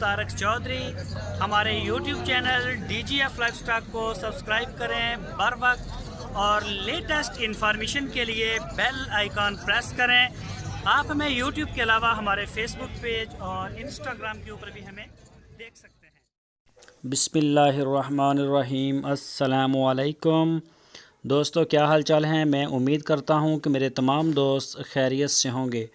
तारक चौधरी। हमारे YouTube channel DGF life stock को subscribe करें बर वक्त और लेटेस्ट इंफॉर्मेशन के लिए बेल आइकॉन प्रेस करें। आप हमें YouTube के अलावा हमारे Facebook पेज और Instagram के ऊपर भी हमें देख सकते हैं। बिस्मिल्लाहिर्रहमानिर्रहीम। अस्सलामु अलैकुम दोस्तों, क्या हाल चाल हैं। मैं उम्मीद करता हूं कि मेरे तमाम दोस्त खैरियत से होंगे।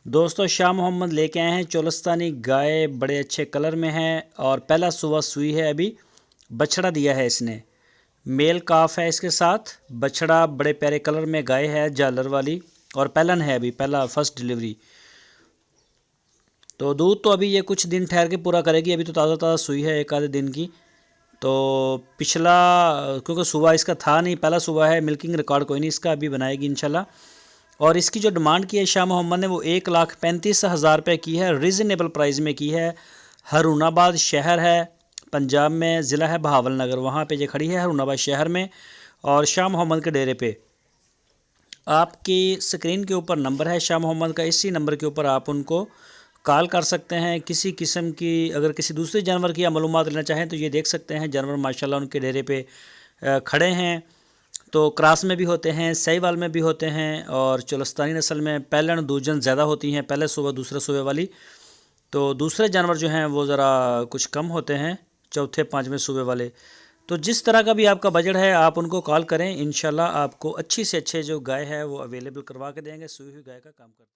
दोस्तों, शाह मोहम्मद लेके आए हैं चोलस्तानी गाय, बड़े अच्छे कलर में है और पहला सुबह सुई है। अभी बछड़ा दिया है इसने, मेल काफ है इसके साथ। बछड़ा बड़े प्यारे कलर में गाय है, झालर वाली, और पहलन है, अभी पहला फर्स्ट डिलीवरी। तो दूध तो अभी ये कुछ दिन ठहर के पूरा करेगी, अभी तो ताज़ा ताज़ा सुई है, एक आधे दिन की। तो पिछला क्योंकि सुबह इसका था नहीं, पहला सुबह है, मिल्किंग रिकॉर्ड कोई नहीं इसका, अभी बनाएगी इंशाल्लाह। और इसकी जो डिमांड की है शाह मोहम्मद ने, वो 1,35,000 रुपये की है, रीज़नेबल प्राइस में की है। हरुणाबाद शहर है पंजाब में, ज़िला है बहावल नगर, वहाँ पे ये खड़ी है हरुणाबाद शहर में। और शाह मोहम्मद के डेरे पे आपकी स्क्रीन के ऊपर नंबर है शाह मोहम्मद का, इसी नंबर के ऊपर आप उनको कॉल कर सकते हैं। किसी किस्म की अगर किसी दूसरे जानवर की मालूमात लेना चाहें तो ये देख सकते हैं। जानवर माशाल्लाह उनके डेरे पे खड़े हैं। तो क्रॉस में भी होते हैं, सहीवाल में भी होते हैं, और चोलस्तानी नस्ल में पहलन दूजन ज़्यादा होती हैं, पहले सुबह दूसरे सुबह वाली। तो दूसरे जानवर जो हैं वो ज़रा कुछ कम होते हैं, चौथे पाँचवें सुबह वाले। तो जिस तरह का भी आपका बजट है आप उनको कॉल करें, इंशाल्लाह आपको अच्छी से अच्छे जो गाय है वो अवेलेबल करवा के देंगे। सुई हुई गाय का काम करते हैं।